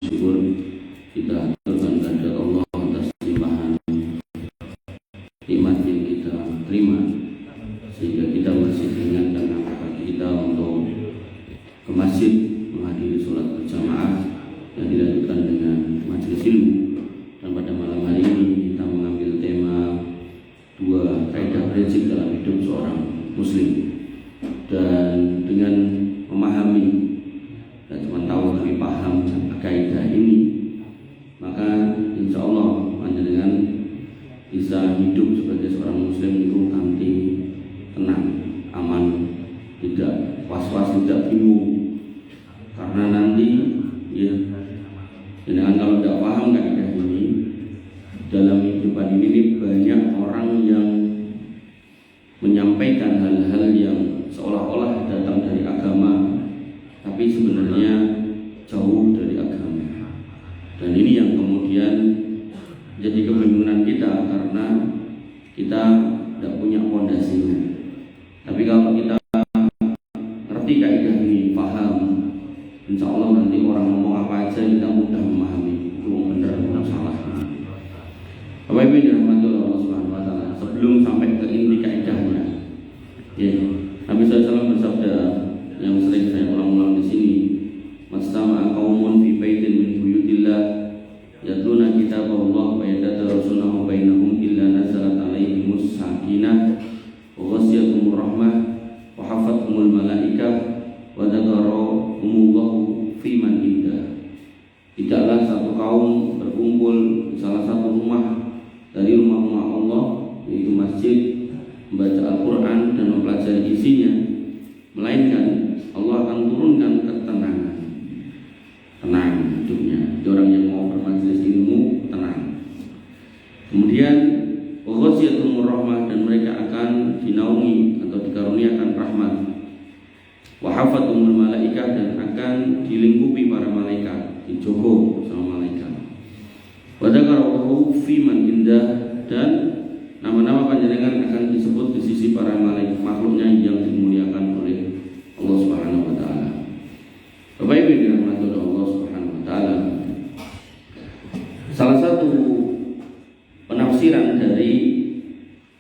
syukur kita aturkan kepada Allah atas limpahan nikmat yang kita terima, sehingga kita masih diingatkan bagi kita untuk ke masjid menghadiri sholat berjamaah yang dilanjutkan dengan majelis ilmu. Dan pada malam hari ini kita mengambil tema 2 kaidah prinsip dalam hidup seorang muslim. Dan dengan memahami, dan cuma tahu tapi paham kaidah ini, maka insya Allah panjenengan bisa hidup sebagai seorang muslim itu nanti tenang, aman, tidak was-was, tidak bingung. Karena nanti ya, dengan kalau tidak paham kaidah ini dalam kehidupan ini banyak orang yang menyampaikan hal-hal yang seolah-olah datang dari agama, tapi sebenarnya jauh dari agama. Dan ini yang kemudian jadi kebingungan kita, karena kita tidak punya fondasinya. Tapi kalau kita ngerti kaidah ini, paham, insya Allah nanti orang ngomong apa aja kita mudah memahami, itu benar atau salah. Bapak Ibu dirahmati Allah Subhanahu wa taala, sebelum sampai ke inti kaidahnya, ya, Nabi SAW bersabda yang sering saya ulang-ulang di sini, "Mastama'a qaumun fi baitin min buyutillah yatluna kitaballah wa yatadarasunahu bainahum illa nazalat 'alaihimus sakinah wa ghashiyatuhumur rahmah wa hafathumul malaikah wa dzakarahumullahu fi man indah." Tidaklah satu kaum berkumpul di salah satu rumah dari rumah-rumah Allah, yaitu masjid, membaca Al-Quran dan mempelajari isinya, melainkan Allah akan turunkan ketenangan, tenang hidupnya. Jadi orang yang mau bermajelis ilmu tenang. Kemudian waghashiyatuhumur rahmah, dan mereka akan dinaungi atau dikaruniakan rahmat. Wahafathumul malaikah, dan akan dilingkupi para malaikat, dijogo sama malaikat. Wadzakarallahu fi man indah, dan nama-nama panjenengan akan disebut di sisi para malaikat makhluknya yang dimuliakan oleh Allah Subhanahu wa taala. Bapak Ibu dirahmati Allah Subhanahu wa taala, salah satu penafsiran dari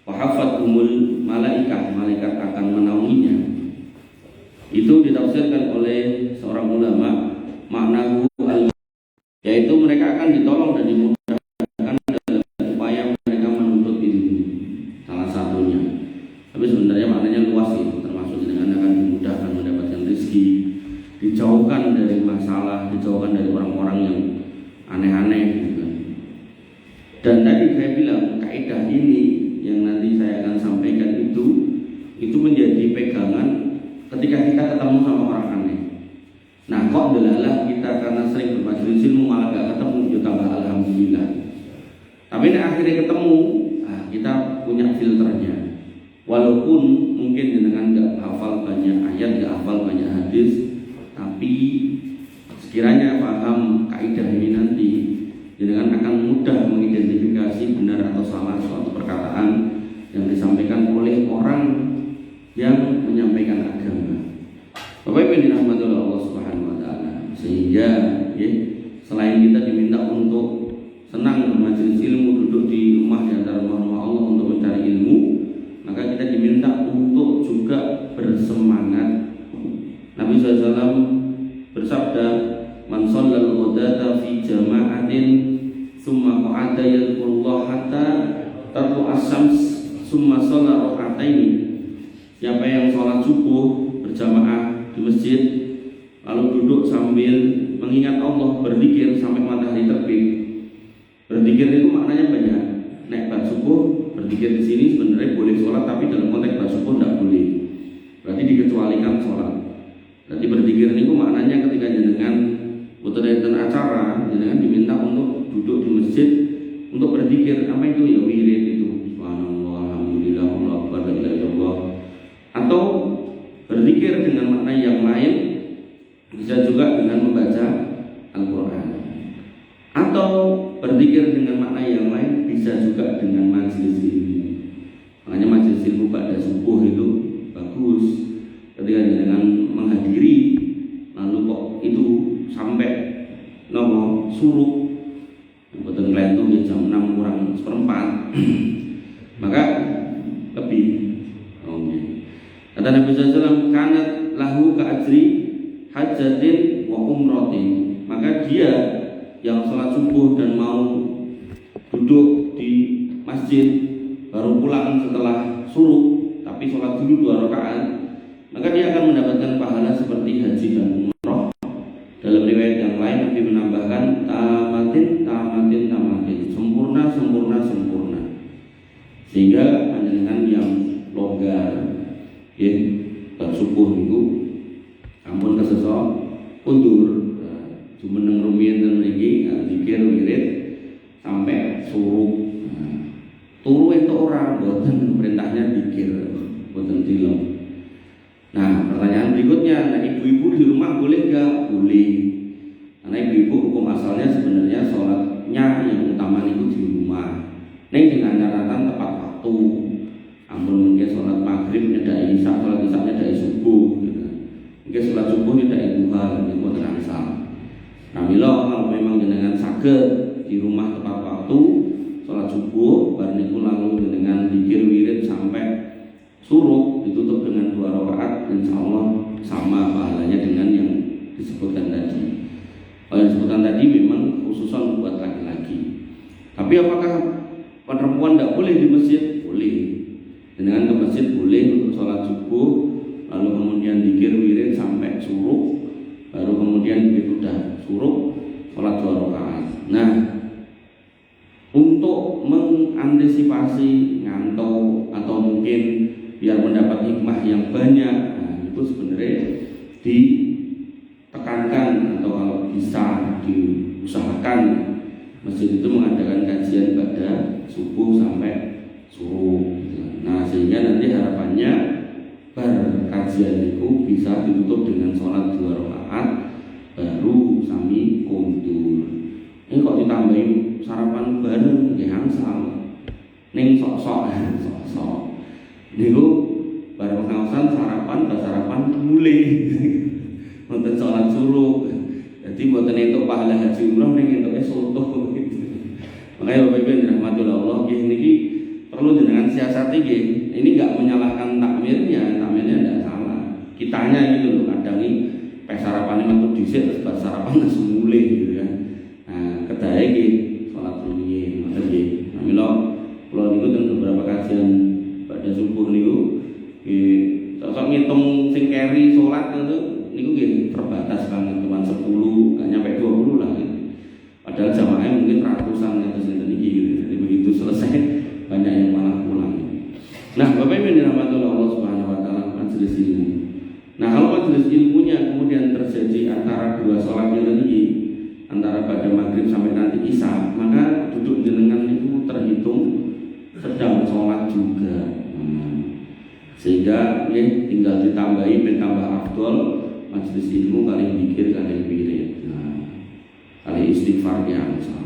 wahafathumul malaikah, malaikat akan menaunginya, itu ditafsirkan oleh seorang ulama, maknahu yaitu mereka akan ditolong dan dimudahkan dalam upaya mereka menuntut ilmu, salah satunya. Tapi sebenarnya maknanya luas sih, termasuk dengan akan dimudahkan mendapatkan rezeki, dijauhkan dari masalah, dijauhkan dari orang-orang yang aneh-aneh gitu. Dan tadi saya bilang kaidah ini yang nanti saya akan sampaikan itu menjadi pegangan ketika kita ketemu sama orang aneh. Nah, kok delalah kita karena sering bermajelis ilmu malah gak ketemu, ya tambah alhamdulillah. Tapi ini akhirnya ketemu, kita punya filternya. Walaupun mungkin dengan gak hafal banyak ayat, gak hafal banyak hadis, tapi sekiranya paham kaidah ini nanti, dengan akan mudah mengidentifikasi benar atau salah suatu perkataan yang disampaikan oleh orang yang menyampaikan agama. Bapak Ibu dirahmati Allah Subhanahu wa taala, sehingga ya, selain kita diminta untuk senang bermajelis ilmu, duduk di rumah di antara rumah Allah untuk mencari ilmu, maka kita diminta untuk juga bersemangat. Nabi SAW bersabda, "Man shallal ghadata fi jama'atin tsumma qa'ada yadhkurullah hatta tatlu'a asy-syams tsumma shalla rak'ataini." Siapa yang sholat subuh berjamaah di masjid, lalu duduk sambil mengingat Allah, berzikir sampai matahari terbit. Berzikir itu maknanya banyak. Naik bab subuh, berzikir di sini sebenarnya boleh sholat, tapi dalam konteks bab subuh tidak boleh. Berarti dikecualikan sholat. Berarti berzikir itu maknanya ketika jenengan dan acara, jenengan diminta untuk duduk di masjid untuk berzikir. Apa itu? Ya wirid itu. Subhanallah, alhamdulillah, Allahu akbar, la ilaha illallah. Atau berzikir dengan makna yang lain, bisa juga dengan membaca Al-Quran. Atau berzikir dengan makna yang lain, bisa juga dengan majelis ilmu. Makanya majelis ilmu pada subuh itu bagus. Ketika dengan menghadiri, lalu kok itu sampai nopo suruk, betul kelentu di jam 6 kurang seperempat, maka lebih. Kata Nabi SAW, kanat lahu ka ajri hajatin wa umrotin. Maka dia yang sholat subuh dan mau duduk di masjid baru pulang setelah suruk, tapi sholat dulu 2 rakaat, maka dia akan mendapatkan pahala seperti haji dan umroh. Dalam riwayat yang lain Nabi menambahkan tamatin, sempurna, sehingga panjenengan yang longgar ya bersubuh itu ampun kesesok undur jumeneng rumiyin ten mriki zikir wirid sampai suruk. Turu itu orang boten perintahnya dikir, boten dilem. Nah, pertanyaan berikutnya, nah ibu-ibu di rumah boleh nggak? Boleh. Karena ibu-ibu hukum asalnya sebenarnya sholatnya yang utama itu di rumah. Neng dengan catatan tepat waktu. Ampun mungkin sholat maghrib nyedai isya, sholat isya nyedai subuh. Gitu. Mungkin sholat subuh nyedai duha, itu boten asal. Nah, kalau memang jenengan saged di rumah tepat waktu sholat subuh, bar niku lalu dengan zikir wirid sampai suruk ditutup dengan 2 rakaat, insya Allah sama pahalanya dengan yang disebutkan tadi. Yang disebutkan tadi memang khususan buat laki-laki. Tapi apakah perempuan tidak boleh di masjid? Boleh. Dengan ke masjid boleh untuk sholat subuh, lalu kemudian zikir wirid sampai suruk, baru kemudian begitu sudah suruk sholat 2 rakaat. Nah, untuk mengantisipasi ngantuk atau mungkin biar mendapat hikmah yang banyak, nah, itu sebenarnya ditekankan atau kalau bisa diusahakan masjid itu mengadakan kajian pada subuh sampai suruk. Nah, sehingga nanti harapannya kajian itu bisa ditutup dengan sholat 2 rakaat baru sami kundur. Ini kok ditambahin sarapan bareng nggih angsal. Ning sok-sok. Niku bareng ngaosan sarapan mulai. Wonten salat suruk. Jadi mboten entuk pahala haji umroh ning entuke soto gitu. Makanya Bapak Ibu dirahmati Allah, niki perlu jenengan siasati nggih. Ini enggak menyalahkan takmirnya enggak salah. Kitanya gitu loh, kadang ini sarapannya metu dhisik terus bar sarapan langsung mulai gitu kan. Nah, kedae iki salat rumiyin, ngoten nggih. Nah, mila kula niku teng beberapa kajian pada subuh niku nggih sok ngitung sing keri salat niku nggih terbatas banget, cuma 10, enggak nyampe 20 lah. Padahal jamaahnya mungkin ratusan atau sinten iki gitu. Jadi begitu selesai banyak yang malah pulang. Nah, Bapak Ibu dirahmati Allah Subhanahu wa taala, majelis ilmu. Nah, kalau majelis ilmunya kemudian terjadi antara 2 sholat ini, antara pada maghrib sampai nanti isya, maka duduk jenengan itu terhitung sedang sholat juga. Sehingga ya, tinggal ditambahi bertambah afdol majelis ilmu kali zikir kali wirid. Kali istighfar di ansal.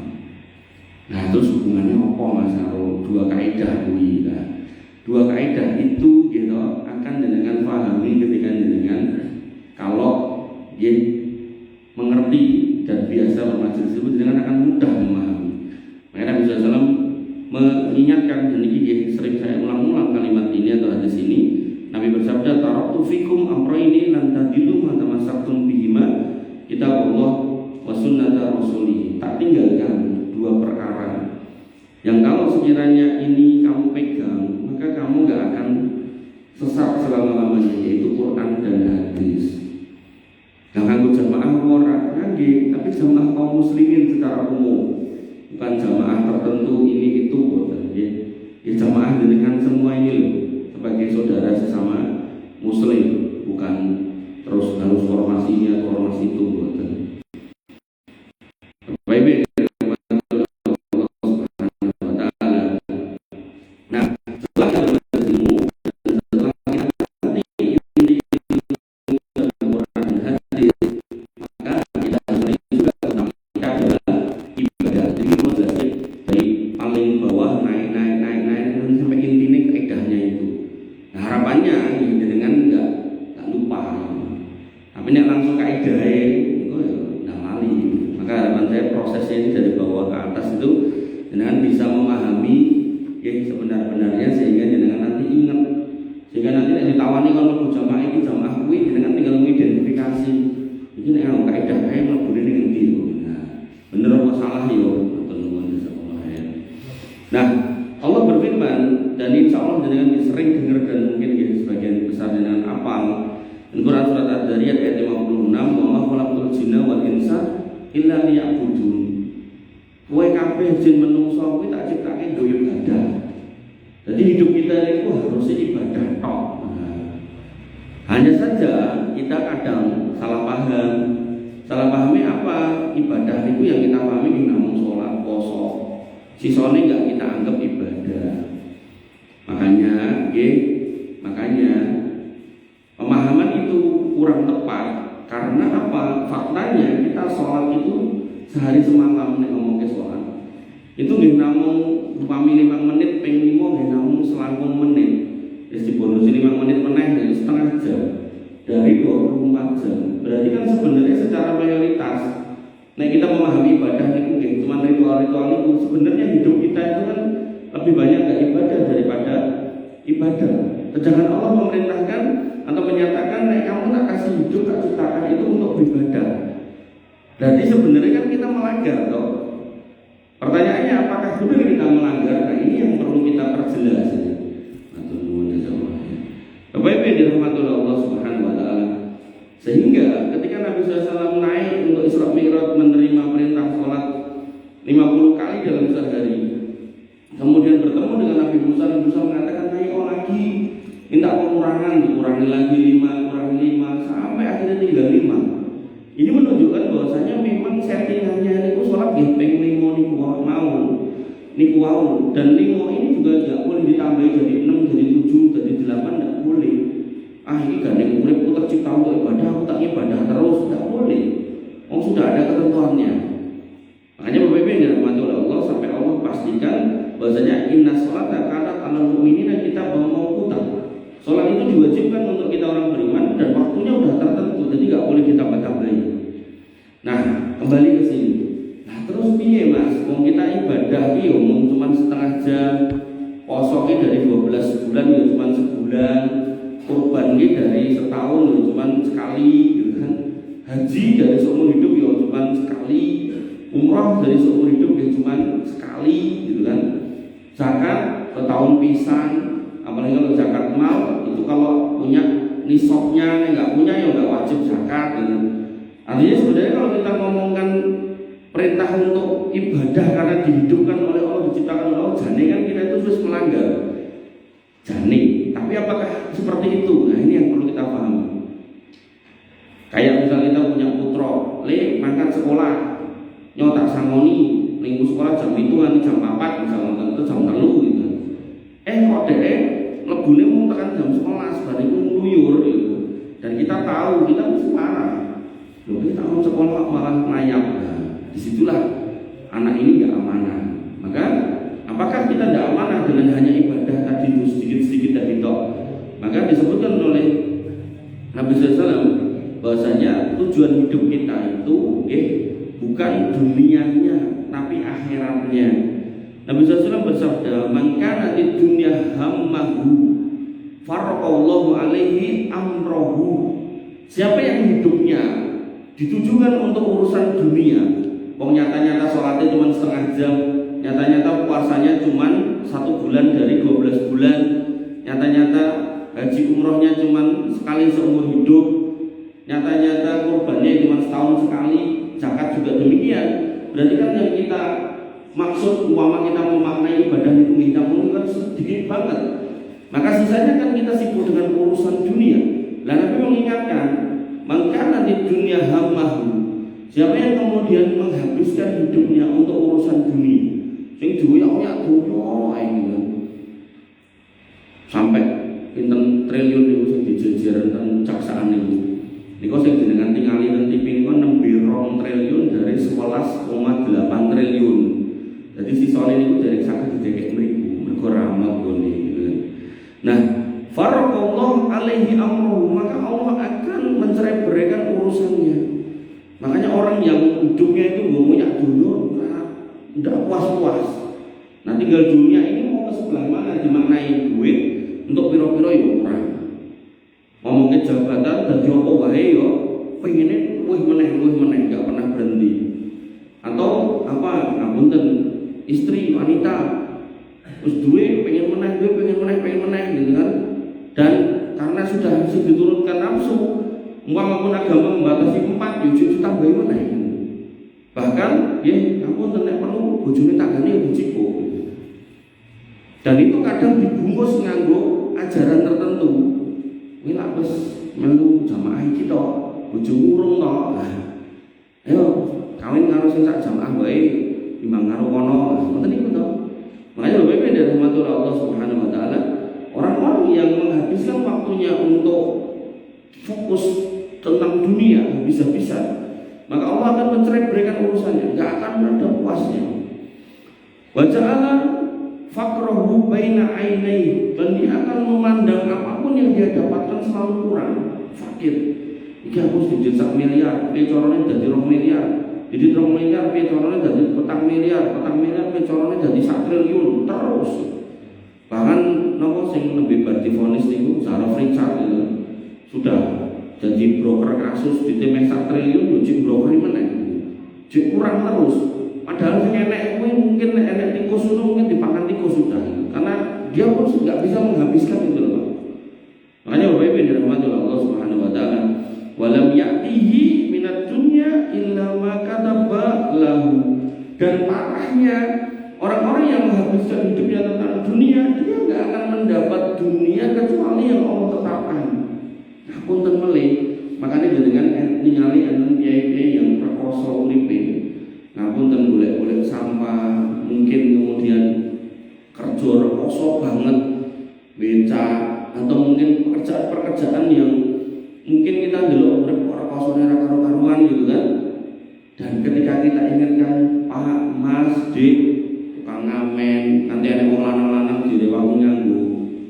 Nah, terus hubungannya apa Mas Arul? 2 kaidah kuwi. Nah, 2 kaidah itu gitu akan dengan pahami ketika dengan kalau ya mengerti dan biasa bermajelis ilmu dengan akan mudah memahami. Makanya Nabi SAW mengingatkan, dan ini sering saya ulang-ulang kalimat ini atau hadis ini. Nabi bersabda, taraktu fikum amrayni lan tadillu ma tamassaktum bihima kitabullah wa sunnata rasulih. Tak tinggalkan 2 perkara yang kalau sekiranya ini kamu pegang, maka kamu gak akan sesat selama-lamanya, yaitu Quran dan hadis. Gak nganggo jamaah orang ngangge, tapi jamaah kaum muslimin secara umum, bukan jamaah tertentu ini itu boten ya. Ya jamaah dengan semua ini loh, sebagai saudara sesama muslim, bukan terus harus formasinya formasi itu boten. Baik. prosesnya ini dari bawah ke atas itu jenengan bisa memahami ya sebenar-benarnya sehingga jenengan nanti ingat, sehingga nanti nek ditawani kalau mlebu jamaah iki jamaah kuwi jenengan tinggal mengidentifikasi iki nek ana kaidah kae mlebu ning endi. Nah, bener apa salah yo ngoten nuwun insyaallah ya. Nah, Allah berfirman dan insya Allah jenengan sering dengar dan mungkin ya sebagian besar jenengan apal. Quran surat Ad-Dariyat ayat 56, wa ma khalaqtul jinna wal insa illa liya'budun. Kowe kabeh jin menungso kuwi tak ciptake nggo ibadah. Jadi hidup kita itu harusnya ibadah tok. Hanya saja kita kadang salah paham. Salah pahamnya apa? Ibadah itu yang kita pahami namung sholat, poso. Sisone enggak kita anggap ibadah. Makanya pemahaman itu kurang tepat. Karena apa? Faktanya kita sholat itu sehari semalam nek ngomong ke sholat. Itu nggih namung upami 5 menit ping 5 nggih namung selangkung menit. Wis dibonusi 5 menit meneh dari setengah jam. Dari 24 jam. Berarti kan sebenarnya secara mayoritas nek kita memahami ibadah itu nggih cuma ritual-ritual itu, sebenarnya hidup kita itu kan lebih banyak gak ibadah daripada ibadah. Sedangkan Allah memerintahkan atau menyatakan nek kamu tak kasih hidup tak ciptakan itu untuk beribadah. Berarti sebenarnya kan kita melanggar toh. Pertanyaannya apakah benar kita melanggar? Nah ini yang perlu kita perjelas. Bapak Ibu yang dirahmati Allah Subhanahu wa taala. Sehingga ketika Nabi SAW naik untuk Isra Mi'raj menerima perintah sholat 50 kali dalam sehari, kemudian bertemu dengan Nabi Musa mengatakan naik lagi, minta pengurangan, dikurangi lagi 5 sampai akhirnya tinggal 5. Ini menunjukkan bahwasanya memang settingannya itu sholat nggih ping 5 niku wau dan 5 ini juga tidak boleh ditambahi jadi 6, jadi 7, jadi 8 tidak boleh. Ini gandeng uripku tercipta untuk ibadah, aku tak ibadah terus, tidak boleh. Sudah ada ketentuannya. Makanya Bapak Ibu yang dirahmati oleh Allah sampai Allah pastikan bahwasanya inna sholata kanat 'alal mu'minina kitaban mawquta. Sholat itu diwajibkan untuk kita orang beriman dan waktunya sudah tertentu, jadi nggak boleh ditambah-tambahin. Nah, kembali ke sini. Nah, terus piye Mas? Wong kita ibadah iki omong cuma setengah jam, posoknya dari 12 bulan ya cuma sebulan, kurban ini dari setahun ya cuma sekali, gitu kan? Haji dari seumur hidup ya cuma sekali, umrah dari seumur hidup ya cuma sekali, gitu kan? Zakat setahun pisan. Apalagi kalau zakat mal itu kalau punya nisabnya, nggak punya ya nggak wajib zakat. Gitu. Artinya sebenarnya kalau kita ngomongkan perintah untuk ibadah karena dihidupkan oleh Allah, diciptakan oleh Allah, jane kan kita itu terus melanggar. Jane. Tapi apakah seperti itu? Nah ini yang perlu kita pahami. Kayak misalnya kita punya putra, mangkat sekolah, nyotak sangoni, lingkup sekolah jam itu nanti jam 4 misalnya, tentu jam 3 gitu. Kok lebune mau tekan jam 11 bariku ngluyur gitu. Dan kita tahu kita mesti marah. Loh kita mau sekolah malah ngayap. Nah, disitulah anak ini enggak amanah. Maka apakah kita tidak amanah dengan hanya ibadah tadi itu sedikit-sedikit dari tok? Maka disebutkan oleh Nabi SAW bahwasanya tujuan hidup kita itu bukan dunianya tapi akhiratnya. Nabi SAW bersabda, "Man kana di dunya hammahu, faraqallahu alaihi amrahu." Siapa yang hidupnya ditujukan untuk urusan dunia, nyata-nyata sholatnya cuma setengah jam, nyata-nyata puasanya cuma 1 bulan dari 12 bulan, nyata-nyata haji umrohnya cuma sekali seumur hidup, nyata-nyata kurbannya cuma setahun sekali, zakat juga demikian. Berarti kan yang kita maksud umpama kita memaknai ibadah itu kita mungkin kan sedikit banget. Maka sisanya kan kita sibuk dengan urusan dunia. Lalu Nabi mengingatkan, maka nanti dunia hamahu. Siapa yang kemudian menghabiskan hidupnya untuk urusan dunia, sing dunia gitu. Sampai pinten triliun itu sing dijejer tentang caksaan itu. Niku sing jenengan tingali teng TV niku nembe 2 triliun dari 11,8 triliun. Jadi sisane niku derek saged didekek mriku, mergo ramal gone gitu. Nah, faraqallahu alaihi amruhu, maka Allah akan mencerai-beraikan urusannya. Makanya orang yang hidupnya itu ngomongnya dulu tidak puas-puas. Nah tinggal dunia ini mau ke sebelah mana dimaknai duit untuk piro-piro ya kurang. Ngomongin jabatan dan apa wae yo pengennya wih meneh nggak pernah berhenti. Atau apa ngapunten istri wanita terus duit pengen meneh gitu kan. Dan karena sudah diturunkan nafsu, umpamapun agama membatasi 4 yujuk tambah meneh. Bahkan ya ngapunten nek perlu bojone tanggane ya bojiko. Dan itu kadang dibungkus nganggo ajaran tertentu. Kuwi lak wis melu jamaah iki to, bojo urung to. Ayo kawin karo sing sak jamaah wae timbang karo kono. Ngoten niku to. Makanya lebih beda rahmatullah Allah Subhanahu wa taala, orang-orang yang menghabiskan waktunya untuk fokus tentang dunia bisa-bisa, maka Allah akan mencerai-beraikan urusannya, enggak akan ada puasnya. Wa ja'ala faqrahu baina ainai, dan dia akan memandang apapun yang dia dapatkan selalu kurang, fakir. Iki aku sedikit 1 miliar, pecorone dadi 2 miliar. Jadi 2 miliar pecorone dadi 4 miliar, 4 miliar pecorone dadi 1 triliun terus. Bahkan nopo sing lebih divonis niku Sarah Richard itu sudah jadi broker kasus di temeh 1 triliun yo jek broker meneh. Jek kurang terus. Padahal sing enek kuwi mungkin nek enek tikus itu mungkin dipakan tikus sudah. Karena dia pun enggak bisa menghabiskan itu loh. Makanya Bapak Ibu dirahmati Allah Subhanahu wa taala, walam ya'tihi minad dunya illa ma kataba lahu. Dan parahnya orang-orang yang menghabiskan hidupnya tentang dunia, dia enggak akan mendapat dunia kecuali yang Allah tetapkan. Nah, punten melih, makanya dengan ningali enten kiai yang perkoso uripe. Ngapunten golek-golek sampah, mungkin kemudian kerja rekoso banget, beca, atau mungkin pekerjaan-pekerjaan yang mungkin kita delok urip rekosone ra karo-karuan gitu kan. Dan ketika kita ingatkan Pak, Mas, Dik, tukang ngamen, nanti ada wong lanang-lanang direwangi nganggo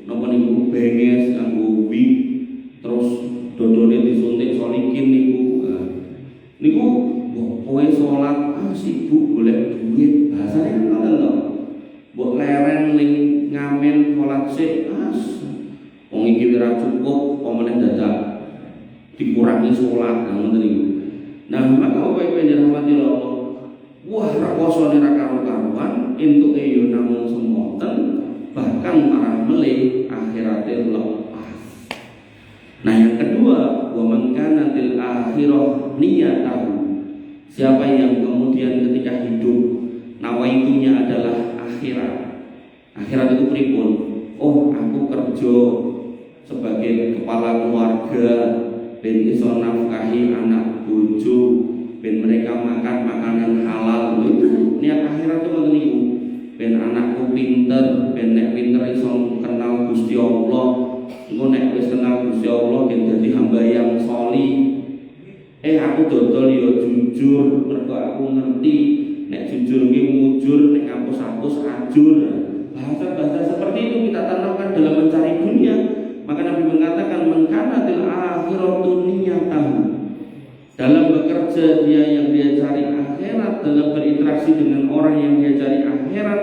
napa niku benges, nganggo wig, terus dodone disuntik solikin niku. Niku kowe salat sibuk golek duit, bahasane kan ngoten to. Mbok leren ning ngamen salat sik, wong iki ora cukup, apa meneh dadak dikurangi salat, ngoten niku. Nah, maka apa yang dirahmati Allah, wah rakosone ra karo-karuan, entuke yo namung semonten, bahkan marah melih akhirate lepas. Nah, yang kedua, wa man kana til akhirah niyatahu. Siapa yang kemudian ketika hidup nawaitunya adalah akhirat. Akhirat itu pripun? Oh, aku kerja sebagai kepala keluarga, ben iso nafkahi anak bojo, ben mereka makan makanan halal. Itu niat akhirat itu ngoten niku. Ben anakku pinter, ben nek pinter iso kenal Gusti Allah. Engko nek wis kenal Gusti Allah ben dadi hamba yang sholih. Aku dodol yo jujur, mergo aku ngerti nek jujur ki mujur, nek hapus-hapus ajur. Bahasa-bahasa seperti itu kita tanamkan dalam mencari dunia. Maka Nabi mengatakan mengkanatil akhiratu niyatahu. Dalam bekerja dia yang dia cari akhirat, dalam berinteraksi dengan orang yang dia cari akhirat,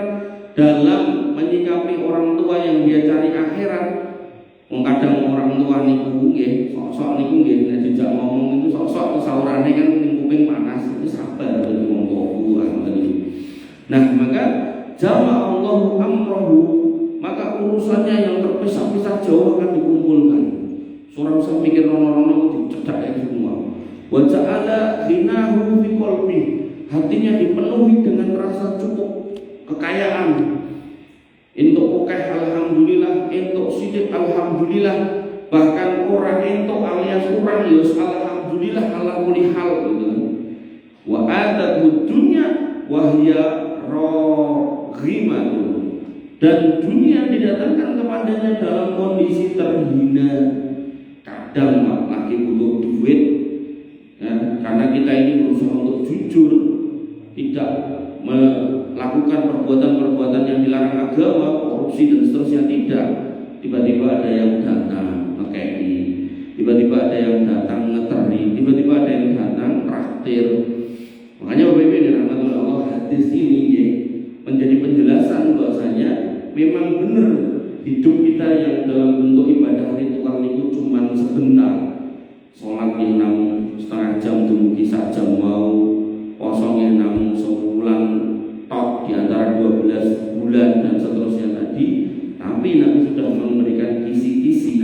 dalam menyikapi orang tua yang dia cari akhirat. Kadang orang tua niku nggih, sok-sok niku nggih nek dijak ngomong itu sok-sok saurane kan ning kuping panas, itu sabar dadi wong tuwa ngoten iki. Nah, maka jama Allahu amrahu, maka urusannya yang terpisah-pisah jauh akan dikumpulkan. Surah usah mikir rono-rono dicedak semua. Wa ja'ala ghinahu fi qalbi, hatinya dipenuhi dengan rasa cukup, kekayaan. Entuk akeh alhamdulillah, entuk sidik alhamdulillah, bahkan orang entuk alias kurang ya alhamdulillah ala kulli hal gitu. Wa atatu dunya wa hiya raghimatu, dan dunia didatangkan kepadanya dalam kondisi terhina. Kadang lagi butuh duit ya, karena kita ini berusaha untuk jujur, tidak melakukan perbuatan-perbuatan yang dilarang agama, korupsi dan seterusnya, tidak. Tiba-tiba ada yang datang ngekei, tiba-tiba ada yang datang ngeteri, tiba-tiba ada yang datang traktir. Makanya Bapak Ibu yang dirahmati Allah, hadis ini ya, menjadi penjelasan bahwasanya memang benar hidup kita yang dalam bentuk ibadah ritual itu cuma sebentar. Sholat yang namun setengah jam dumugi sak jam mau, kosongnya namun sebulan tok di antara 12 bulan dan seterusnya tadi. Tapi Nabi sudah memberikan kisi-kisi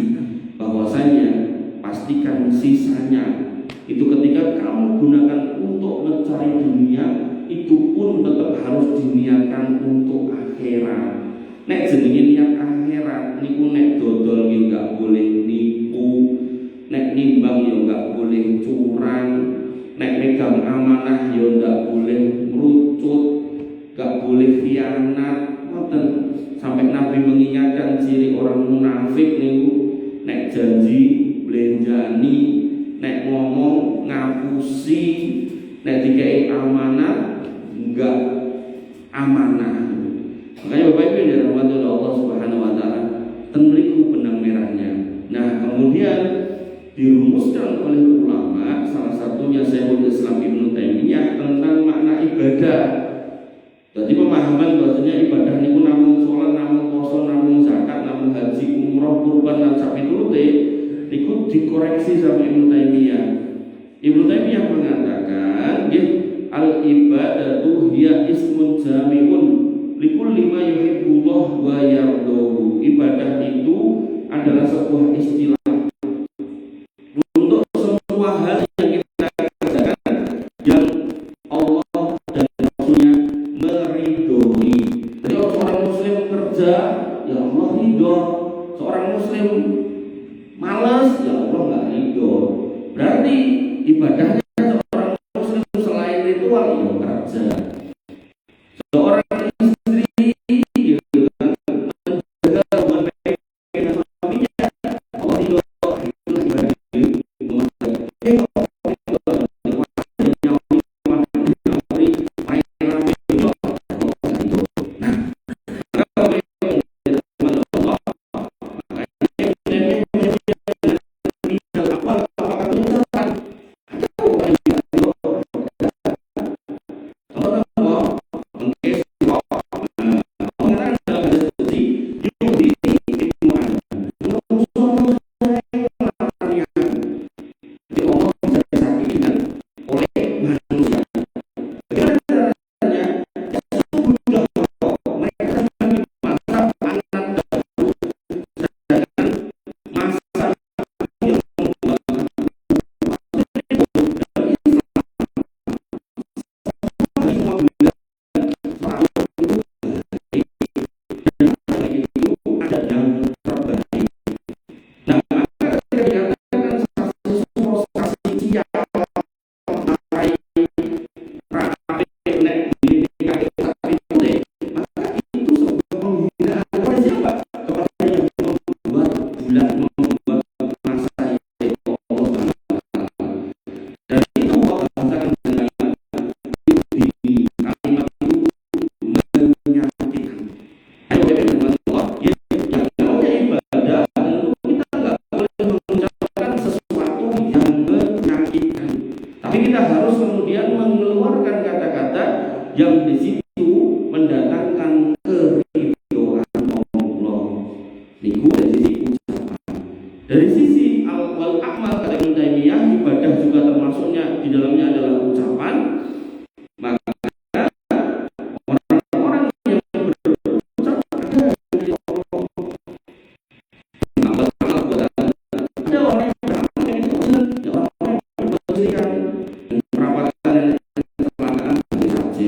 bahwasanya pastikan sisanya itu ketika kamu gunakan untuk mencari dunia, itu pun tetap harus diniatkan untuk akhirat. Nek jenenge niat akhirat niku nek dodol nggih enggak boleh nipu, nek nimbang ya enggak boleh curang, nek megang amanah ya enggak boleh merucut, enggak boleh khianat. Ngoten sampai Nabi mengingatkan ciri orang munafik niku nek janji blenjani, nek ngomong ngapusi, nek dikai amanah enggak amanah. Makanya Bapak Ibu yang dirahmati Allah Subhanahu wa taala, tenriku benang merahnya. Nah, kemudian dirumuskan oleh ulama, salah satunya Syekhul Islam Ibnu Taimiyah tentang makna ibadah. Jadi pemahaman bahwasanya ibadah niku namung salat, namung puasa, namung zakat, namung haji, umroh, kurban lan sapitulute niku dikoreksi sama Ibnu Taimiyah. Ibnu Taimiyah mengatakan, al ibadatu hiya ismun jami'un likulli ma yuhibbullah wa yardahu. Ibadah itu adalah sebuah istilah untuk semua hal yang kita kerjakan yang Allah dan Rasulnya meridhoi. Jadi kalau seorang muslim kerja, ya Allah ridho. Seorang muslim malas, ya Allah nggak ridho. Berarti ibadahnya seorang muslim selain ritual ya kerja. Seorang istri gitu kan, menjaga hubungan baik dengan suaminya, Allah ridho. Itulah ibadah. Yang di situ mendatangkan keridhaan Allah. Niku dari sisi ucapan. Dari sisi al-wal amal kata Ibnu Taimiyah, ibadah juga termasuknya di dalamnya adalah ucapan. Maka orang-orang yang berucap ada di Allah. Amal buat ada orang yang beramal yang itu benar, ada orang yang bersihkan perawatan dan keselamatan saja.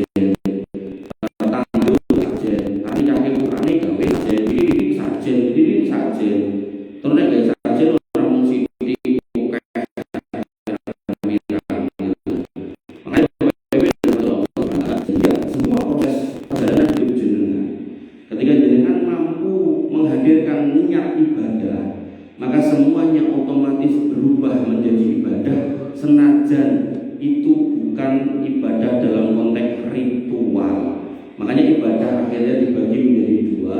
Niat ibadah, maka semuanya otomatis berubah menjadi ibadah, senajan itu bukan ibadah dalam konteks ritual. Makanya ibadah akhirnya dibagi menjadi dua,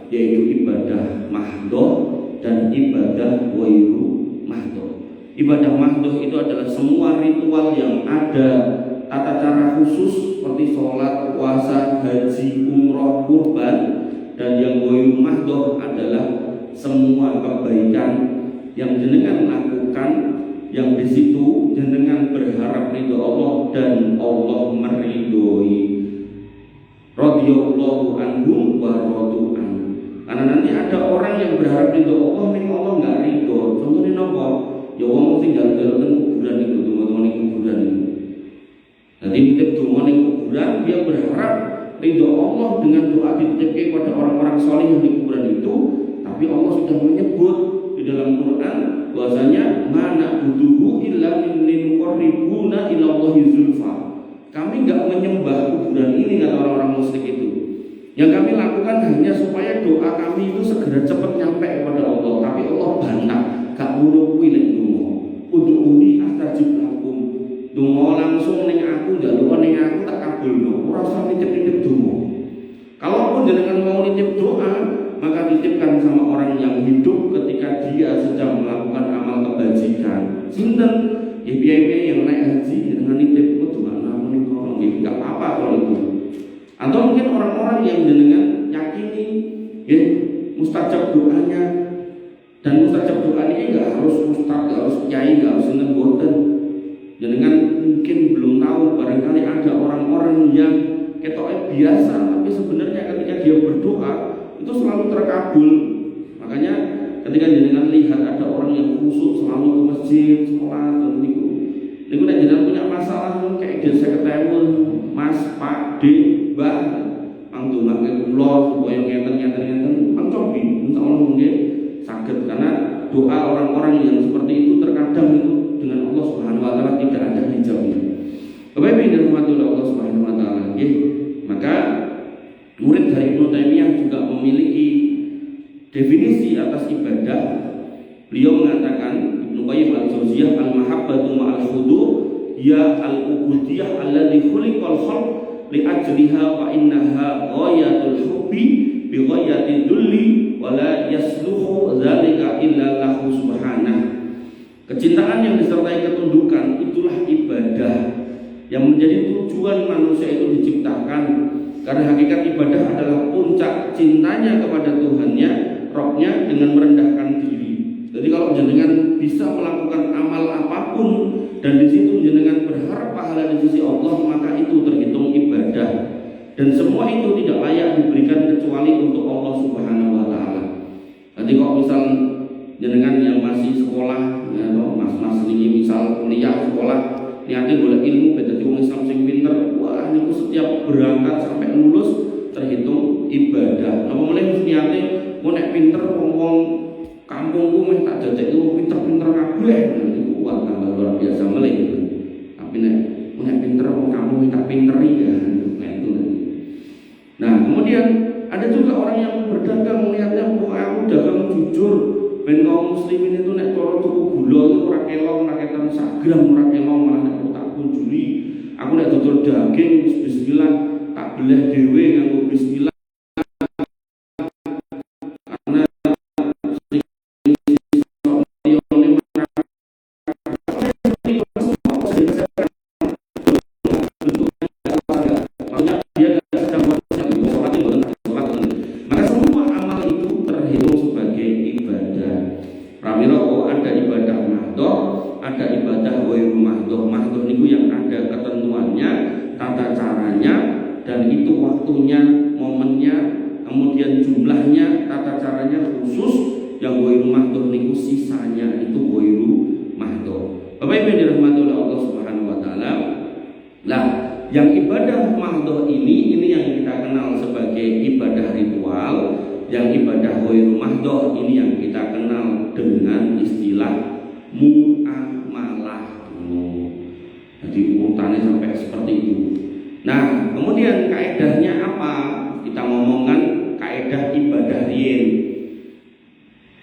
yaitu ibadah mahdhah dan ibadah ghairu mahdhah. Ibadah mahdhah itu adalah semua ritual yang ada tata cara khusus seperti sholat, puasa, haji, umroh, kurban. Dan yang ghairul mahdoh adalah semua kebaikan yang jenengan lakukan, yang di situ jenengan berharap ridho Allah dan Allah meridhoi. Radhiyallahu anhum wa radu an. Karena nanti ada orang yang berharap ridho Allah, ning Allah enggak ridho. Contohnya napa? Ya wong sing tinggal teng kuburan itu, donga-donga ning kuburan itu. Jadi nitip donga ning kuburan, dia berharap ridho Allah dengan doa dititipkan kepada orang-orang saleh yang di kuburan itu. Tapi Allah sudah menyebut di dalam Quran bahwasanya mana buduhu illa min qarribuna ila Allahi zulfa. Kami enggak menyembah kuburan ini, kata orang-orang musyrik itu. Yang kami lakukan hanya supaya doa kami itu segera cepat nyampe kepada Allah. Tapi Allah bantah, gak ngono kuwi lek donga. Udhuni astajib lakum. Donga langsung ning aku, njaluk ning aku tak kabulno. Ora usah nitip-nitip donga. Kalaupun jenengan mau nitip doa, maka titipkan sama orang yang hidup ketika dia sedang melakukan amal kebajikan. Sinten? Ya biaya yang naik haji dengan nitip doa namun orang enggak apa-apa kalau itu. Atau mungkin orang-orang yang jenengan yakini ya mustajab doanya, dan mustajab doa ini enggak harus ustaz, enggak harus kiai, enggak harus sinten boten. Jenengan mungkin belum tahu, barangkali ada orang-orang yang ketoknya biasa tapi sebenarnya ketika dia berdoa itu selalu terkabul. Makanya ketika jenengan lihat ada orang yang khusyuk selalu ke masjid, sholat dan niku nek jenengan punya masalah kayak dia saya ketemu Mas, Pak, D, Mbak, pangdongake kula supaya ngeten mangcobi insyaallah mungkin saged, karena doa orang-orang yang seperti itu terkadang itu dengan Allah Subhanahu wa taala tidak ada hijabnya. Bapak Ibu yang dirahmati oleh Allah Subhanahu wa taala, nggih. Maka murid dari Ibnu Taimiyah juga memiliki definisi atas ibadah. Beliau mengatakan, Ibnu Qayyim al-Jauziyah, al-mahabbatu ma'al khudu' ya al-ubudiyah alladhi khuliqal khalq li ajliha wa innaha ghayatul hubbi bi ghayati dhulli wa la yasluhu dzalika illa lahu subhanahu. Kecintaan yang disertai ketundukan itulah ibadah yang menjadi tujuan manusia itu diciptakan. Karena hakikat ibadah adalah puncak cintanya kepada Tuhannya, Rabbnya, dengan merendahkan diri. Jadi kalau jenengan bisa melakukan amal apapun dan di situ jenengan berharap pahala di sisi Allah, maka itu terhitung ibadah. Dan semua itu tidak layak diberikan kecuali untuk Allah Subhanahu wa taala. Jadi kalau misal jenengan yang masih sekolah, ya, mas-mas ini misal kuliah sekolah, niatnya boleh ilmu, beda wong Islam sing pinter, wah niku setiap berangkat sampai lulus terhitung ibadah. Napa mulai mesti niatnya mau nek pinter wong kampungku meh tak jajaki wong pinter-pinter kabeh, niku wah tambah luar biasa melih. Tapi nek pinter wong kampung tak pinteri ya, itu. Nah, kemudian ada juga orang yang berdagang melihatnya, aku dagang jujur. Ben kaum muslimin itu nek cara tuku gula itu ora kelong, ora ketan sagram, ora kelong, malah nek tak kunjuli. Aku nek dodol daging bismillah tak belah dhewe nganggo bismillah. Karena waktunya, momennya, kemudian jumlahnya, tata caranya khusus. Yang ghairu mahdoh niku sisanya itu ghairu mahdoh. Bapak Ibu yang dirahmati oleh Allah Subhanahu wa taala. Nah, yang ibadah mahdoh ini yang kita kenal sebagai ibadah ritual. Yang ibadah ghairu mahdoh ini yang kita kenal dengan istilah muamalah. Jadi urutannya sampai seperti itu. Nah, kemudian kaedahnya apa? Kita ngomongkan kaedah ibadah riyin.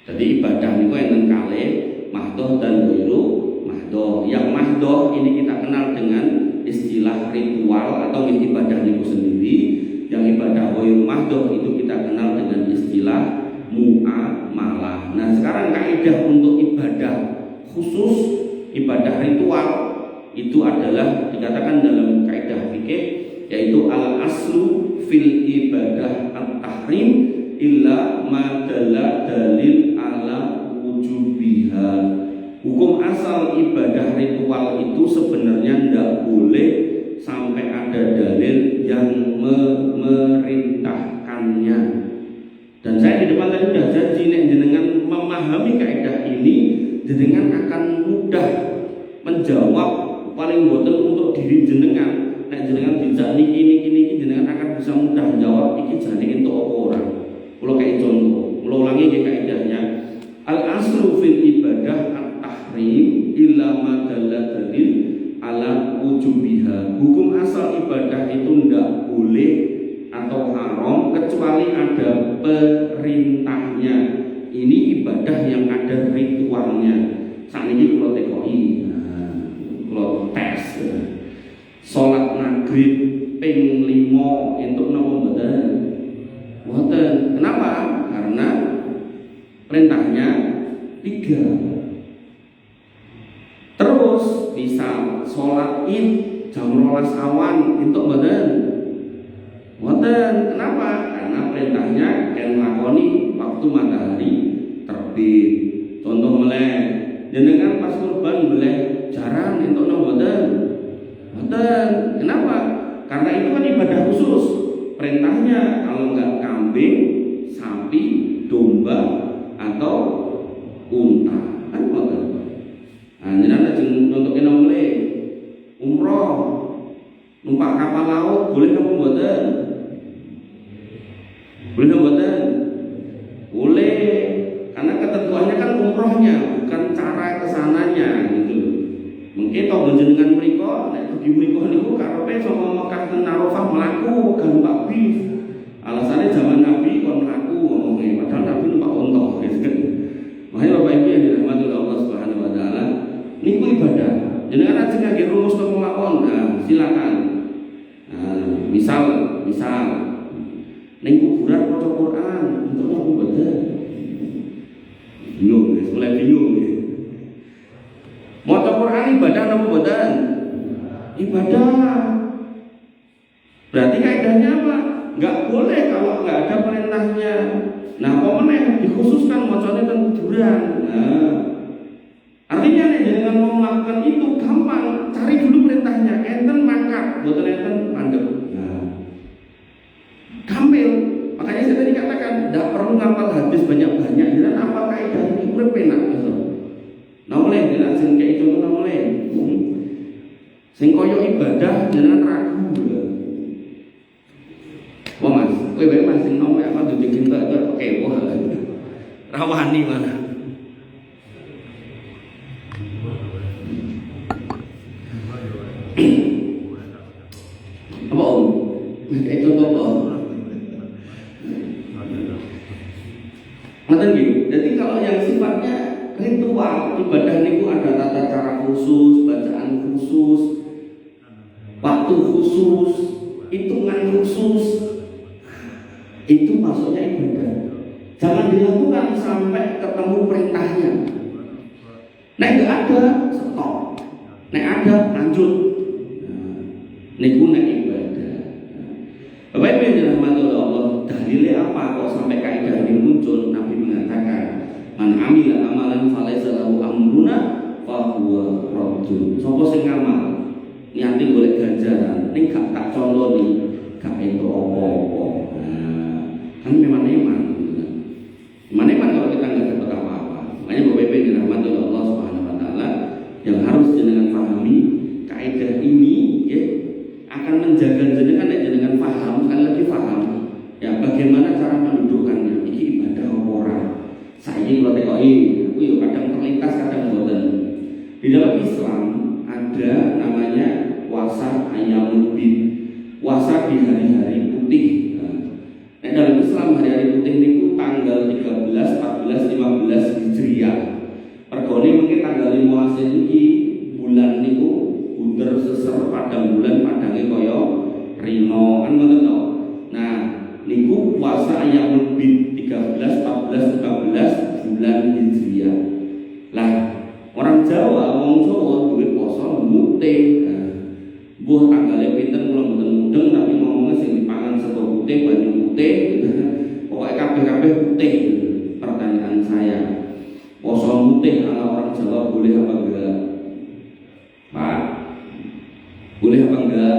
Jadi ibadah niku enten kalih mahdoh dan ghairu mahdoh. Yang mahdoh ini kita kenal dengan istilah ritual atau ibadah niku sendiri. Yang ibadah ghairu mahdoh itu kita kenal dengan istilah muamalah. Nah, sekarang kaedah untuk ibadah khusus, ibadah ritual itu adalah dikatakan dalam kaidah fikih, yaitu al aslu fil ibadah at-tahrim illa ma dalla dalil ala wujubiha. Hukum asal ibadah ritual itu sebenarnya tidak boleh sampai ada dalil yang memerintahkannya. Dan saya di depan tadi sudah janji nek jenengan memahami kaidah ini, jenengan akan mudah menjawab paling boten untuk diri jenengan. Nek jenengan bisa niki jenengan akan bisa mudah menjawab iki jane entuk apa ora. Kula kayak contoh, kula ulangi nggih kaidahnya. Al aslu fil ibadah at-tahrim illa ma dalla dalil ala wujubiha. Hukum asal ibadah itu ndak boleh atau haram kecuali ada perintahnya. Ini ibadah yang ada ritualnya. Saat ini kalau TKI, kalau tes, sholat maghrib ping 5 untuk nopo mboten. Kenapa? Karena perintahnya 3. Terus bisa sholat id jam 12 awan untuk mboten. Kenapa? Karena perintahnya yang melakoni waktu matahari terbit. Contoh meleh, jenengan pas kurban boleh jarang untuk mboten. Kenapa? Karena itu kan ibadah khusus. Perintahnya kalau enggak kambing, sapi, domba atau unta. Kan mboten. Nah, jenengan contohnya meleh umroh numpak kapal laut boleh napa mboten? Boleh mboten? Boleh, karena ketentuannya kan umrohnya, bukan cara kesananya gitu. Mungkin toh jenengan mriko nek pergi mriko niku karepe saka Mekah ten Arafah mlaku kan numpak bis. Alasannya zaman Nabi kon mlaku ngomongnya, padahal Nabi numpak unta gitu kan. Makanya Bapak Ibu yang dirahmati oleh Allah Subhanahu wa taala, niku ibadah. Jenengan ajeng ngangge rumus kok mawon, nah silakan. Nah, misal ning kuburan maca Quran untuk apa mboten? Bingung, mulai bingung nggih. Maca Quran ibadah napa mboten? Ibadah. Berarti kaidahnya apa? Enggak boleh kalau enggak ada perintahnya. Nah, apa meneh dikhususkan macane teng kuburan. Nah, artinya nek jenengan mau melakukan itu gampang, cari dulu perintahnya. Enten mangkat, mboten enten mandeg. Gampil. Makanya saya tadi katakan tidak perlu ngapal hadis banyak-banyak, dan apa kaidah ini urip penak gitu. Nah mulai jenengan sing kaya contoh mulai. Sing koyo ibadah jenengan ragu. Wah Mas, kowe wae Mas sing nomo ya kudu dicinta itu kewo. Rawani mana? Apa Om? Kayak contoh apa? Jadi kalau yang sifatnya ritual ibadah niku ada tata cara khusus, bacaan khusus, waktu khusus, hitungan khusus, itu maksudnya ibadah. Jangan dilakukan sampai ketemu perintahnya. Nek enggak ada, stop. Nek ada, lanjut. Niku nek ibadah. Bapak Ibu yang dirahmati oleh Allah, dalilnya apa kok sampai kaidah ini muncul? Nabi mengatakan, man amila amalan falaisa lahu amruna fa huwa raddun. Sapa sing ngamal niate golek ganjaran ning gak tak contoni, gak entuk apa-apa. Nah, kan memang kalau kita nggak dapat apa-apa. Makanya Bapak Ibu yang dirahmati oleh Allah Subhanahu wa taala, yang harus jenengan pahami kaidah ini ya, akan menjaga jenengan paham, sekali lagi paham ya bagaimana cara mendudukkannya. Ini ibadah orang. Saya kalau TKI, aku ya kadang terlintas, kadang boten. Di dalam Islam ada namanya puasa Ayyamul Bid, puasa di hari-hari putih. Nah, dalam Islam hari-hari putih itu tanggal 13, 14, 15 Hijriah. Pergone mungkin tanggal 15 ini bulan niku bunder seser padang bulan padange kaya rino kan ngoten to. Nah, niku puasa Ayyamul Bid 13, 14, 15 bulan Hijriah. putih, banyu putih gitu. Pokoknya kabeh-kabeh putih gitu. Pertanyaan saya, poso putih ala orang Jawa boleh apa enggak? Pak, boleh apa enggak?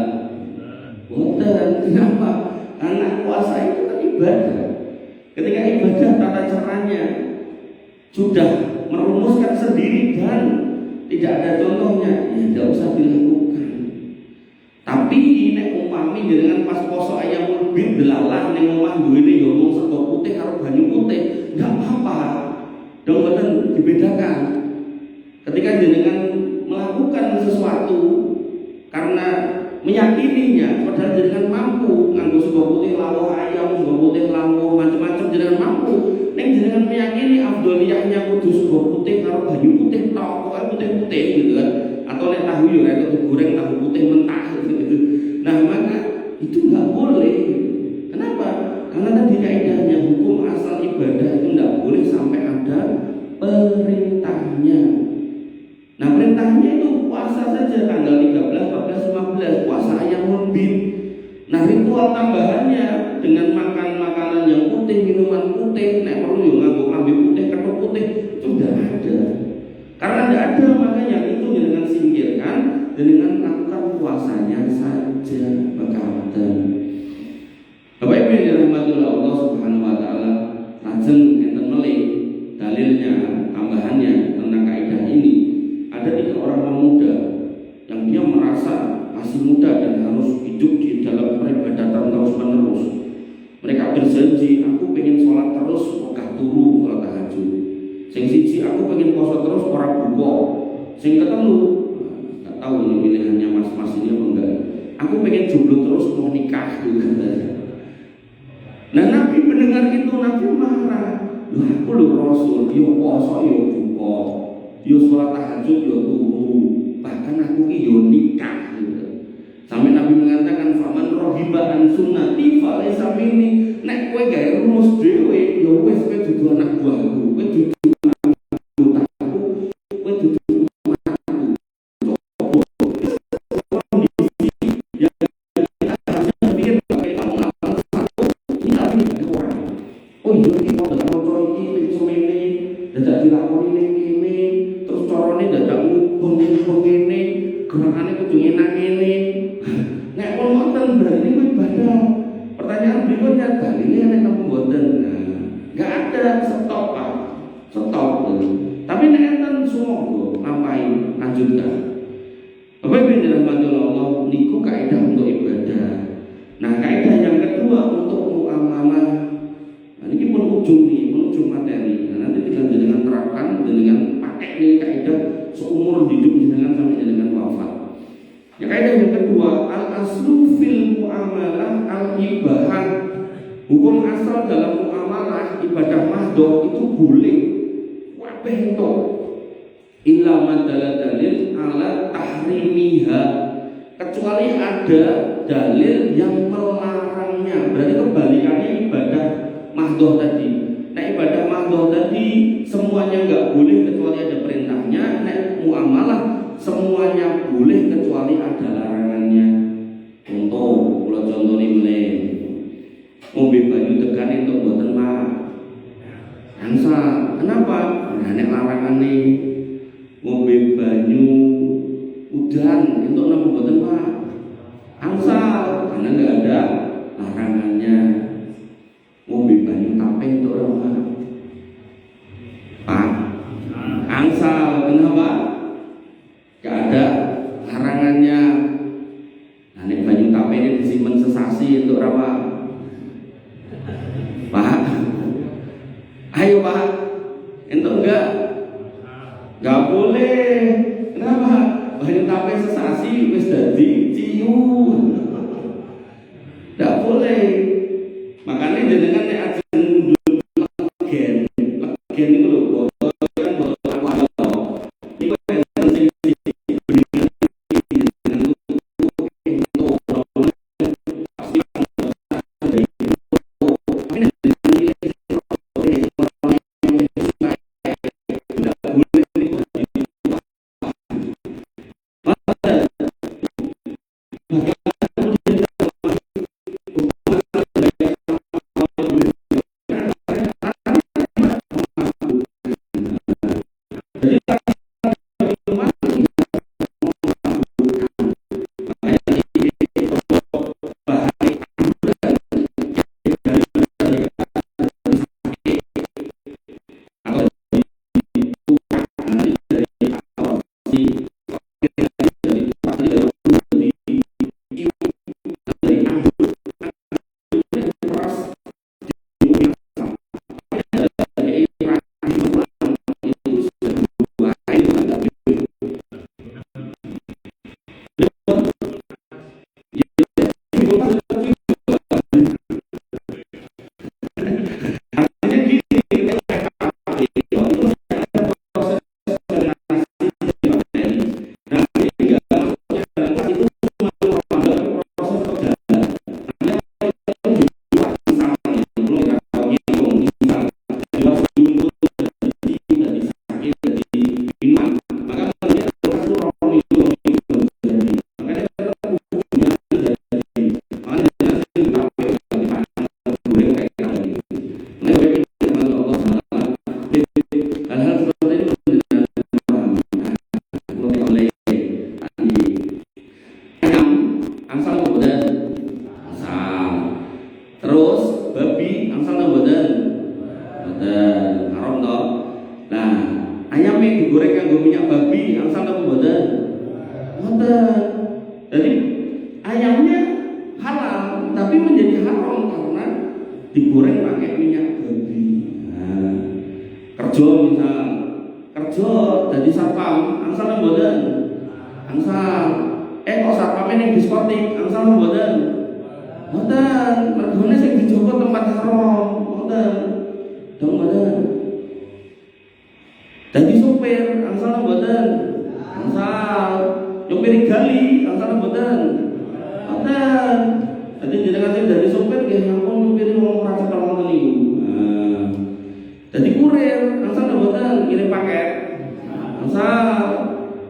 Boleh. Kenapa? Karena puasa itu kan ibadah. Ketika ibadah tata caranya sudah merumuskan sendiri dan tidak ada contohnya, ya tidak usah dilakukan. Tapi nek umpami dengan pas poso ayam lebih belalah ning omah duwene ya mung sego putih karo banyu putih, enggak apa-apa. Dong boten dibedakan. Ketika jenengan melakukan sesuatu karena meyakininya, padahal jenengan mampu nganggo sego putih lawuh ayam, sego putih lawuh macam-macam jenengan mampu. Ning jenengan meyakini afdholiyahnya kudu sego putih karo banyu putih tok, pokoke putih-putih gitu kan. Atau nek tahu yo nek digoreng tahu putih mentah gitu. Nah, maka itu enggak boleh. Kenapa? Karena tadi kaidahnya hukum asal ibadah itu enggak boleh sampai ada perintahnya. Nah, perintahnya itu puasa saja tanggal 13, 14, 15 puasa ayam unggun. Nah, ritual tambahannya dengan makan makanan yang putih, minuman putih, nek perlu yo nganggo klambi putih, ketok putih itu enggak ada. Karena enggak ada, makanya itu dengan singkirkan dengan lakukan puasanya saja mekaten. Bapak Ibu yang dirahmati oleh Allah Subhanahu wa taala, lajeng enten melih dalilnya, tambahannya tentang kaidah ini. Ada 3 orang pemuda yang dia merasa masih muda dan harus hidup di dalam peribadatan terus-menerus. Mereka berjanji, aku pengen sholat terus, wegah turu sholat tahajud. Sing siji, aku pengen puasa terus ora buka. Sing ketelu, nggak tahu ini pilihannya mas-mas ini apa enggak. Aku pengen jomblo terus mau nikah gitu katanya. Nah, Nabi mendengar itu, Nabi marah. Loh, aku lho Rasul, yo puasa yo buka, yo sholat tahajud yo turu, bahkan aku ki yo nikah gitu. Sampai Nabi mengatakan faman rohiba an sunnati falaysa minni. Nek kowe gawe rumus dhewe yo wis kowe dudu anak buahku, kowe dudu anggotku, kowe dudu umatku. Ya harusnya mikir pakai kamu ngapain satu ini lagi ada orang. Oh iya iki kok dadak motor iki semene dadak dilakoni ning kene terus carane dadak ngubung kene gerakane kudu enak ngene. Nek wong ngoten berarti kuwi ibadah. Pertanyaan berikutnya, dalilnya nek napa mboten? Enggak ada, stop Pak. Stop. Tapi nek enten sumoga ngapain? Lanjutkan. Bapak Ibu yang dirahmati Allah, niku kaidah untuk ibadah. Nah, kaidah yang kedua untuk muamalah. Nah, ini pun ujung materi. Nah, nanti tinggal dengan terapkan dengan pakai ini kaidah seumur hidup dengan sampai dengan wafat. Ya, kaidah yang kedua, al-aslu fil muamalah al-ibahah. Hukum asal dalam muamalah ibadah mahdoh itu boleh. Kabeh itu illa madalla dalil ala tahrimiha, kecuali ada dalil yang melarangnya. Berarti kebalikannya ibadah mahdoh tadi. Nah, ibadah mahdoh tadi semuanya enggak boleh kecuali ada perintahnya. Nah, muamalah semuanya boleh kecuali ada larangannya. Contoh ini ngombe banyu tekan untuk mboten mak. Angsa, kenapa? Nah, nek larangane ngombe banyu udan untuk napa mboten mak? Angsa, karena enggak ada larangannya. Ngombe banyu tapeh untuk ora Pak. Angsa, kenapa? Gak ada larangannya. Nah, nek banyu tapeh ini disimpen sesasi untuk apa? Pak, ayo Pak, entuk enggak boleh. Kenapa? Banyu tapeh sesasi wis dadi ciu. Enggak boleh. Makanya jenengan nek ajeng mundur legen itu lho botol kan botol aqua. Iku babi angsal mboten? Mboten, haram toh. Nah, ayam yang digoreng kanggo minyak babi angsal mboten? Mboten. Jadi ayamnya halal tapi menjadi haram karena digoreng pakai minyak babi. Nah, kerja misal kerja jadi satpam angsal mboten? Angsal. Kok satpame ning diskotik angsal mboten? Mboten. Mergone sing dijogo tempat haram. Mboten. Dong mboten. Dadi sopir angsal mboten? Angsal. Nyopir gali angsal mboten? Mboten. Dadi jenengan sing dadi sopir nggih ampun nyopir wong ora cetha wonten niku. Dadi kurir angsal mboten ngirim paket. Angsal.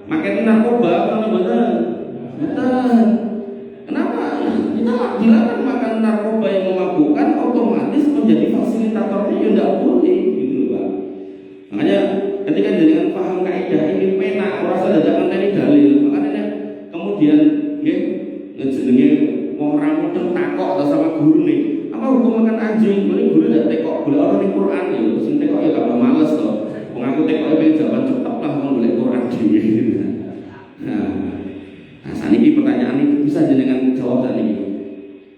Makan narkoba angsal mboten? Mboten. Kenapa? Kita dilarang makan narkoba yang memabukkan, otomatis menjadi fasilitatornya ya tidak boleh gitu loh Pak. Makanya ketika dengan paham kaidah ini penak rasa dadakan ini dalil. Makanya kemudian nggih ngejenenge wong ra mudeng takok atau sama guru nih. Apa hukum makan anjing? Boleh guru ndak tekok, boleh orang di Quran ya. Sing tekok ya tambah males to. Wong aku tekok pengen jawaban cepet lah wong golek Quran dhewe. Nah, saniki pertanyaan itu bisa jenengan jawab saniki.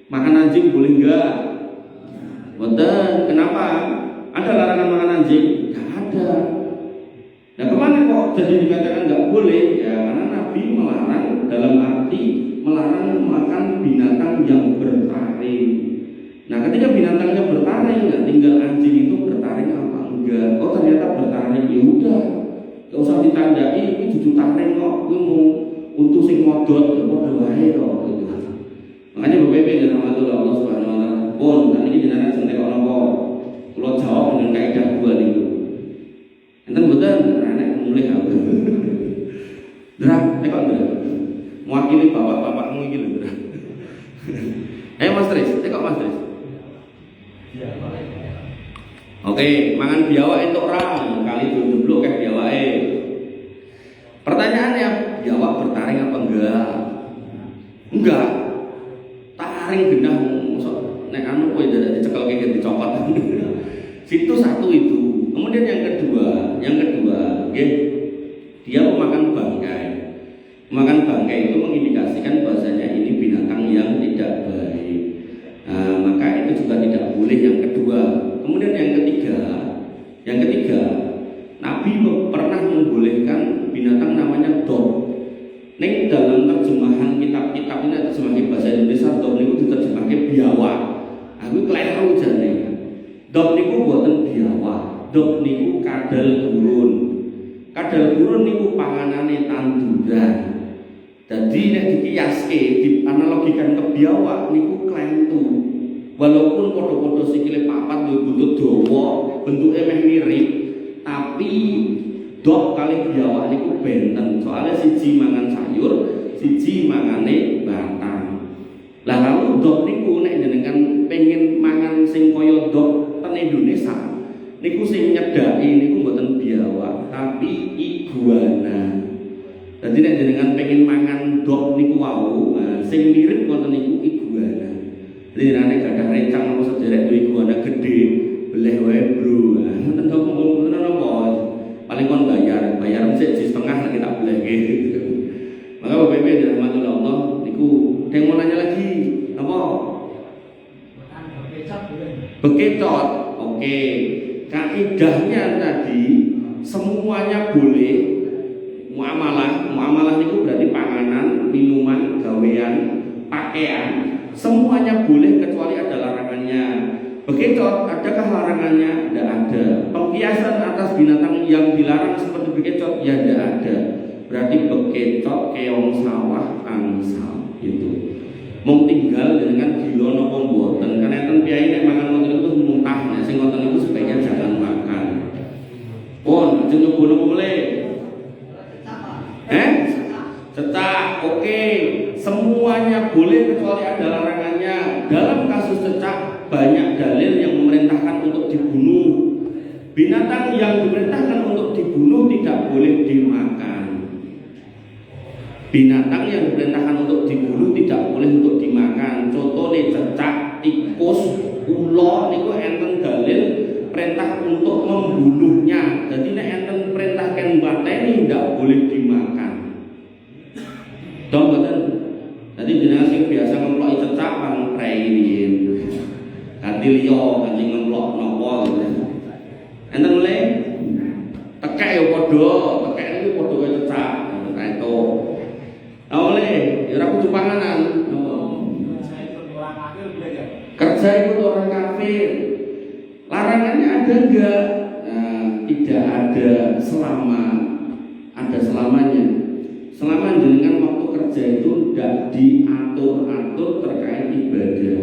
Makan anjing boleh enggak? Mboten. Kenapa? Ada larangan makan anjing? Enggak ada. Nah, kemana kok jadi dikatakan enggak boleh? Ya karena Nabi melarang dalam arti melarang makan binatang yang bertaring. Nah, ketika binatangnya bertaring, nah, tinggal anjing itu bertaring apa enggak? Oh ternyata bertaring, ya udah. Enggak usah ditandai, ini dudu taring kok, kuwi mau untuk sing modot ya padha wae to gitu. Makanya BPP dan Allah Subhanahu wa taala pun tadi iki jenengan sing tekok napa kula jawab dengan kaidah dua niku. Enten mboten nek mulih aku. Drak tekok drak. Mewakili bapak-bapakmu iki lho, Drak. Mas Tris, tekok Mas Tris. Iya, Pak. Oke, mangan biawak entuk ra kali jomblo kayak biawake. Pertanyaannya, biawak bertaring apa enggak? Enggak. Taring genah nek anu kowe dadak dicekel kaya dicopot. Situ satu itu. Kemudian yang kedua, nggih, dia memakan bangkai. Memakan bangkai itu mengindikasikan bahwasanya ini binatang yang tidak baik. Nah, maka itu juga tidak boleh yang kedua. Kemudian yang ketiga, Nabi pernah membolehkan binatang namanya dog. Ning dalam terjemahan kitab-kitab ini terjemahan bahasa Indonesia dog niku diterjemahke biawak. Aku kleru jane. Dog niku boten biawak. Dog niku kadal gurun. Kadal gurun niku panganane tanduran. Jadi nek dikiyaske, dianalogikan ke biawak niku klentu. Walaupun foto-foto sikile papat duwe buntut dawa, bentuke meh mirip, tapi dog kali biawak niku benten. Soalnya siji mangan sayur, siji mangane batang. Lah lalu dog niku nek jenengan pengen mangan sing kaya dog ten Indonesia, niku sing nyedaki niku mboten biawak, tapi iguana. Jadi nek jenengan pengen mangan dog niku wau, sing mirip wonten niku iguana. Jadi nek gadah rencang apa sederek duwe iguana gede, beleh wae bro. Ngoten kok ngono napa? Paling kon bayar sik setengah nek tak belehke. Maka Bapak Ibu dirahmati Allah, niku ada yang mau nanya lagi. Apa? Bekecot. Oke. Kaidahnya tadi semuanya boleh. Muamalah niku berarti panganan, minuman, gawean, pakaian, semuanya boleh kecuali ada larangannya. Bekecot, adakah larangannya? Tidak ada. Pengkiasan atas binatang yang dilarang seperti bekecot, ya tidak ada. Berarti bekecot keong sawah angsal itu. Mung tinggal dengan gila napa mboten. Karena enten piyai nek mangan ngoten itu muntah, nek sing ngoten itu sebaiknya jangan makan. Pun ajeng nyoba mulai. Cecak, oke. Semuanya boleh kecuali ada larangannya. Dalam kasus cecak banyak dalil yang memerintahkan untuk dibunuh. Binatang yang diperintahkan untuk dibunuh tidak boleh dimakan. Binatang yang diperintahkan untuk dibunuh tidak boleh untuk dimakan. Contohnya cecak, tikus, Ula niku enten dalil perintah untuk membunuhnya. Jadi nek enten perintah ken mateni ndak boleh dimakan. Dong boten. Jadi jenengan sing biasa ngemploki cecak kan prei riyen. Ganti liya ganti ngemplok napa gitu. Enten le tekek ya padha, tekek niku padha kaya cecak. Nah itu. Oleh ya ora kudu panganan. Kerja itu orang kafir. Larangannya ada enggak? Nah, tidak ada selamanya. Selama dengan waktu kerja itu tidak diatur-atur terkait ibadah.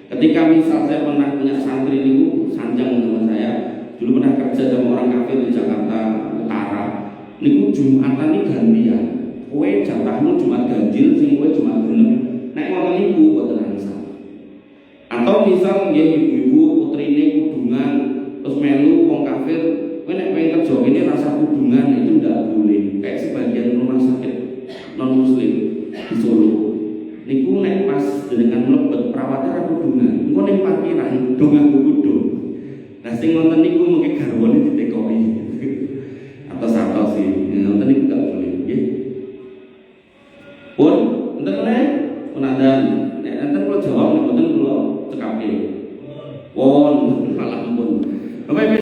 Ketika misal saya pernah punya santri niku sanjang sama saya, dulu pernah kerja sama orang kafir di Jakarta Utara. Niku Jumatan ini gantian. Kowe jatahmu Jumat ganjil, sing kowe Jumat genep. Nek ngoten niku boten ansal. Atau misal nggih ibu-ibu putrine kudungan terus melu wong kafir, kowe nek pengen kerja ini rasa kudungan itu ndak boleh. Kayak sebagian rumah sakit non muslim di Solo. Niku nek pas dengan mlebet perawatnya ra kudungan. Engko ning parkiran do nganggo kudung. Nah sing ngoten niku mungkin garwane ditekoki. Atau sih, ngoten niku gak boleh nggih. Pun enten le penadan. Nek enten kula jawab nek mboten kula cekake. Pun malah ampun. Bapak